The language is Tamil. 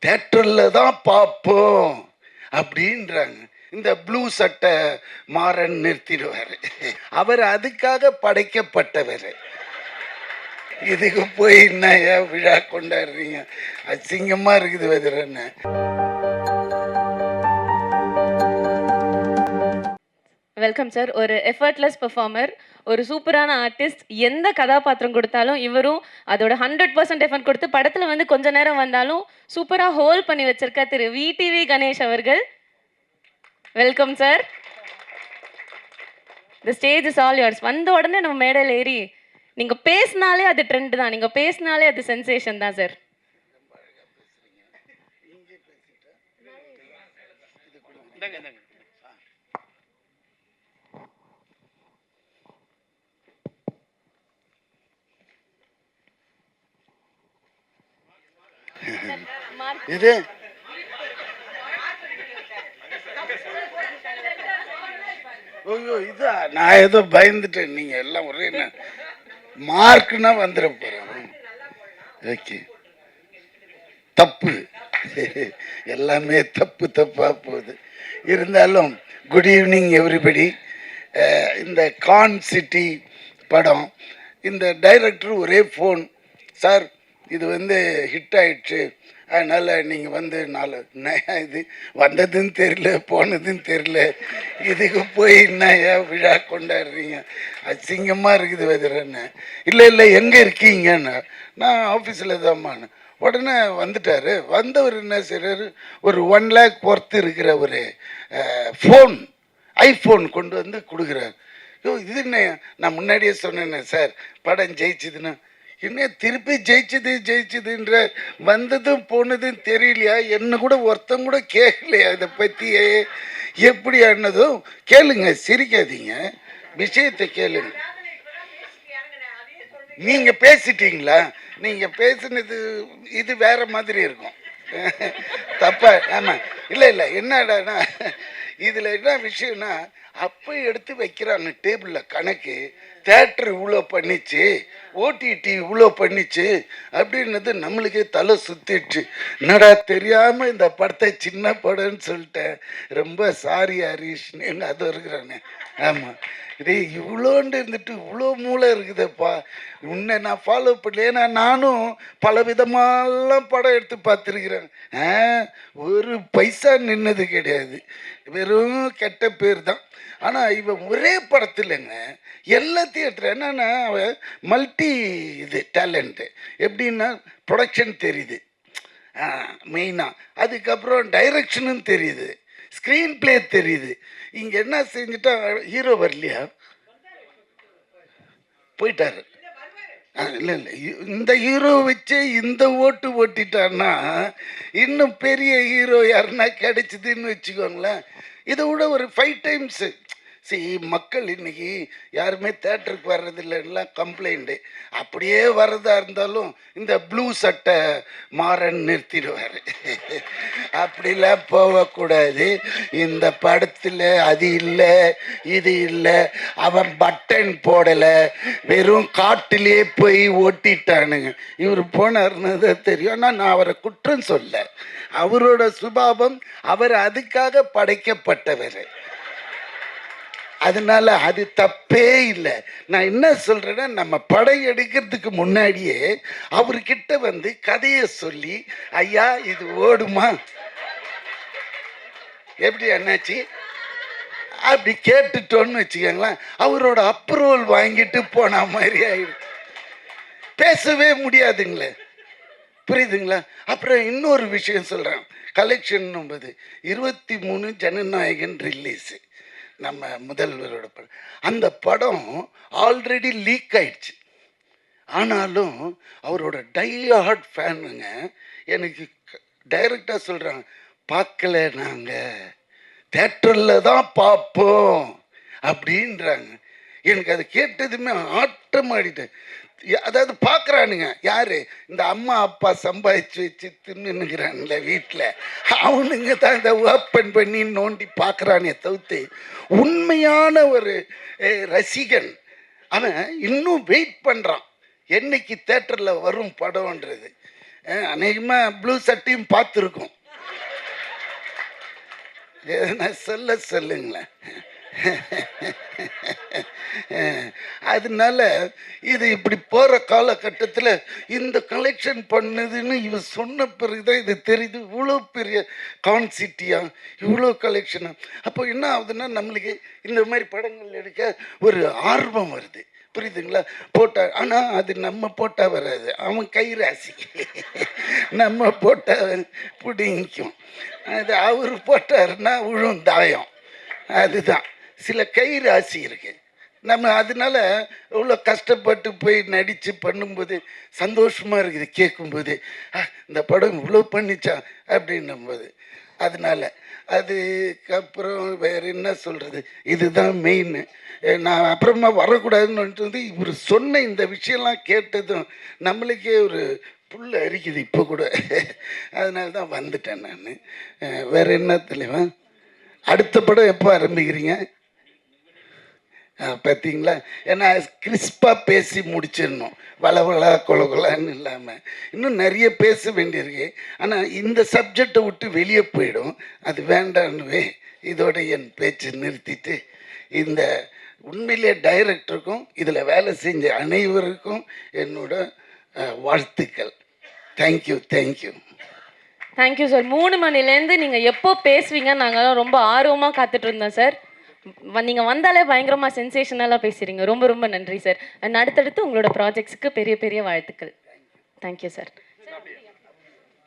தேட்டரில் தான் பார்ப்போம் அப்படின்றாங்க. இந்த ப்ளூ சட்டை மாறன் நிறுத்திடுவார். அவர் அதுக்காக படைக்கப்பட்டவர். இதுக்கு போய் என்ன விழா கொண்டாடுறீங்க? அசிங்கமாக இருக்குது வெதிரன்னு. Welcome sir. ஒரு எஃபர்ட்லெஸ் பெர்ஃபார்மர், ஒரு சூப்பரான ஆர்டிஸ்ட். எந்த கதாபாத்திரம் கொடுத்தாலும் இவரும் அதோட 100% எஃபர்ட் கொடுத்து படத்தில் வந்து கொஞ்ச நேரம் வந்தாலும் சூப்பராக ஹோல் பண்ணி வச்சிருக்க திரு விடிவி கணேஷ் அவர்கள். Welcome sir. The stage is all yours. வந்த உடனே நம்ம மேடையில் ஏறி நீங்கள் பேசினாலே அது ட்ரெண்ட் தான், நீங்கள் பேசினாலே அது சென்சேஷன் தான் சார். இது ஐயோ இதா நான் ஏதோ பயந்துட்டேன். நீங்க எல்லாம் ஒரே மார்க்னா வந்துட போறேன். ஓகே, தப்பு எல்லாமே தப்பு தப்பா போகுது. இருந்தாலும் குட் ஈவினிங் எவ்ரிபடி. இந்த கான் சிட்டி படம், இந்த டைரக்டர் ஒரே ஃபோன், சார் இது வந்து ஹிட் ஆயிடுச்சு, அதனால் நீங்கள் வந்து இது வந்ததுன்னு தெரியல போனதுன்னு தெரியல, இதுக்கு போய் என்ன விழா கொண்டாடுறீங்க? அசிங்கமாக இருக்குது வெதிரன்னு. இல்லை இல்லை எங்கே இருக்கீங்கன்னு. நான் ஆஃபீஸில் தான்மான்னு. உடனே வந்துட்டார். வந்தவர் என்ன செய்கிறாரு, ஒரு 1 lakh ஒர்த்து இருக்கிற ஒரு ஃபோன், ஐஃபோன் கொண்டு வந்து கொடுக்குறாரு. இது என்ன, நான் முன்னாடியே சொன்னேன்னே சார் படம் ஜெயிச்சுதுன்னா, என்ன திருப்பி ஜெயிச்சுதுன்ற, வந்ததும் போனதும் தெரியலையா? என்ன கூட ஒருத்தம் கூட கேட்கலையா இதை பற்றியே? எப்படி ஆனதும் கேளுங்க, சிரிக்காதீங்க, விஷயத்தை கேளுங்க. நீங்கள் பேசிட்டீங்களா? நீங்கள் பேசுனது இது வேற மாதிரி இருக்கும். தப்பா? ஆமாம். இல்லை இல்லை என்னடானா, இதில் என்ன விஷயம்னா, அப்போ எடுத்து வைக்கிறாங்க டேபிளில் கணக்கு. தேட்டர் இவ்வளோ பண்ணிச்சு, ஓடிடி இவ்வளோ பண்ணிச்சு அப்படின்னது நம்மளுக்கே தலை சுற்றிடுச்சு. என்னடா தெரியாமல் இந்த படத்தை சின்ன படம்னு சொல்லிட்டேன், ரொம்ப சாரி ஹரீஷ்னு. எங்கள் அது இருக்கிறானே. ஆமாம், இதே இவ்வளோண்டு இருந்துட்டு இவ்வளோ மூளை இருக்குதுப்பா. உன்னை நான் ஃபாலோ பண்ணல. ஏன்னா நானும் பல விதமாலாம் படம் எடுத்து பார்த்துருக்குறேன். ஒரு பைசா நின்னது கிடையாது, வெறும் கெட்ட பேர் தான். ஆனால் இவன் ஒரே படத்துலங்க எல்லாத்தையும் எடுத்துற. என்னன்னா அவன் மல்டி இது டேலண்ட்டு. எப்படின்னா ப்ரொடக்ஷன் தெரியுது மெயினாக, அதுக்கப்புறம் டைரக்ஷனும் தெரியுது, ஸ்க்ரீன் பிளே தெரியுது. இங்கே என்ன செஞ்சுட்டா, ஹீரோ வரலையா? போயிட்டாரு. இல்லை இல்லை, இந்த ஹீரோ வச்சு இந்த ஓட்டு ஓட்டிட்டான்னா இன்னும் பெரிய ஹீரோ யாருன்னா கிடைச்சிதுன்னு வச்சுக்கோங்களேன். இதை விட ஒரு 5 times. மக்கள் இன்னைக்கு யாருமே தேட்டருக்கு வர்றதில்லைன்னா கம்ப்ளைண்ட்டு. அப்படியே வர்றதா இருந்தாலும் இந்த ப்ளூ சட்டை மாறன் நிறுத்திடுவார். அப்படிலாம் போகக்கூடாது. இந்த படத்தில் அது இல்லை இது இல்லை, அவன் பட்டன் போடலை, வெறும் காட்டிலே போய் ஓட்டிட்டானுங்க. இவர் போனார்னு தான் தெரியும். ஆனால் நான் அவரை குற்றம் சொல்ல, அவரோட சுபாவம், அவர் அதுக்காக படைக்கப்பட்டவர். அதனால அது தப்பே இல்லை. நான் என்ன சொல்றேன்னா, நம்ம படம் எடுக்கிறதுக்கு முன்னாடியே அவர்கிட்ட வந்து கதையை சொல்லி, ஐயா இது ஓடுமா, எப்படி என்னாச்சு அப்படி கேட்டுட்டோன்னு வச்சுக்கோங்களேன், அவரோட அப்ரூவல் வாங்கிட்டு போன மாதிரி ஆயிடும். பேசவே முடியாதுங்களே, புரியுதுங்களா? அப்புறம் இன்னொரு விஷயம் சொல்கிறேன். கலெக்ஷன் 23 ஜனநாயகன் ரிலீஸு, நம்ம முதல்வரோட படம். அந்த படம் ஆல்ரெடி லீக் ஆயிடுச்சு. ஆனாலும் அவரோட டை-ஹார்ட் ஃபேனுங்க எனக்கு டைரக்டாக சொல்கிறாங்க, பார்க்கல, நாங்கள் தேட்டரில் தான் பார்ப்போம் அப்படின்றாங்க. எனக்கு அதை கேட்டதுமே ஆட்டம் ஆடிட்டேன். அதாவது பார்க்குறானுங்க யாரு, இந்த அம்மா அப்பா சம்பாதிச்சு வச்சு தின்னுங்கிறான்ல வீட்டில், அவனுங்க தான் இதை ஓப்பன் பண்ணி நோண்டி பார்க்குறானே தவிர்த்து உண்மையான ஒரு ரசிகன் அவன் இன்னும் வெயிட் பண்ணுறான் என்னைக்கு தேட்டரில் வரும் படம்ன்றது. அநேகமாக ப்ளூ சட்டையும் பார்த்துருக்கோம். எதனா சொல்லுங்களேன். அதனால இது இப்படி போகிற காலகட்டத்தில் இந்த கலெக்ஷன் பண்ணுதுன்னு இவன் சொன்ன பிறகுதான் இது தெரியுது. இவ்வளோ பெரிய கான்சிட்டியா, இவ்வளோ கலெக்ஷனா. அப்போ என்ன ஆகுதுன்னா நம்மளுக்கு இந்த மாதிரி படங்கள் எடுக்க ஒரு ஆர்வம் வருது. புரியுதுங்களா? போட்டா ஆனால் அது நம்ம போட்டால் வராது, அவன் கை ராசி. நம்ம போட்டால் பிடிக்கும். அது அவர் போட்டாருன்னா விழும் தாயம். அதுதான் சில கை ராசி இருக்கு. நம்ம அதனால இவ்வளோ கஷ்டப்பட்டு போய் நடித்து பண்ணும்போது சந்தோஷமாக இருக்குது கேட்கும்போது. இந்த படம் இவ்வளோ பண்ணிச்சா அப்படின்னும்போது. அதனால அதுக்கப்புறம் வேறு என்ன சொல்கிறது, இதுதான் மெயின். நான் அப்புறமா வரக்கூடாதுன்னு வந்து இவர் சொன்ன இந்த விஷயம்லாம் கேட்டதும் நம்மளுக்கே ஒரு புல் அரிக்குது இப்போ கூட. அதனால தான் வந்துட்டேன் நான். வேறு என்ன தெளிவா? அடுத்த படம் எப்போ ஆரம்பிக்கிறீங்க? பார்த்தீங்களா? ஏன்னா கிறிஸ்பாக பேசி முடிச்சிடணும், வளவளா கொலகொலான்னு இல்லாமல். இன்னும் நிறைய பேச வேண்டியிருக்கு. ஆனால் இந்த சப்ஜெக்டை விட்டு வெளியே போயிடும், அது வேண்டான்னுவே இதோட என் பேச்சு நிறுத்திட்டு, இந்த உண்மையிலே டைரக்டருக்கும் இதில் வேலை செஞ்ச அனைவருக்கும் என்னோட வாழ்த்துக்கள். Thank you thank you thank you sir. 3 மணிலேருந்து நீங்கள் எப்போ பேசுவீங்க நாங்களாம் ரொம்ப ஆர்வமாக காத்துட்டு இருந்தோம் சார். நீங்கள் வந்தாலே பயங்கரமாக சென்சேஷனலாக பேசுகிறீங்க. ரொம்ப ரொம்ப நன்றி சார். அண்ட் அடுத்தடுத்து உங்களோட ப்ராஜெக்ட்ஸுக்கு பெரிய பெரிய வாழ்த்துக்கள். Thank you sir.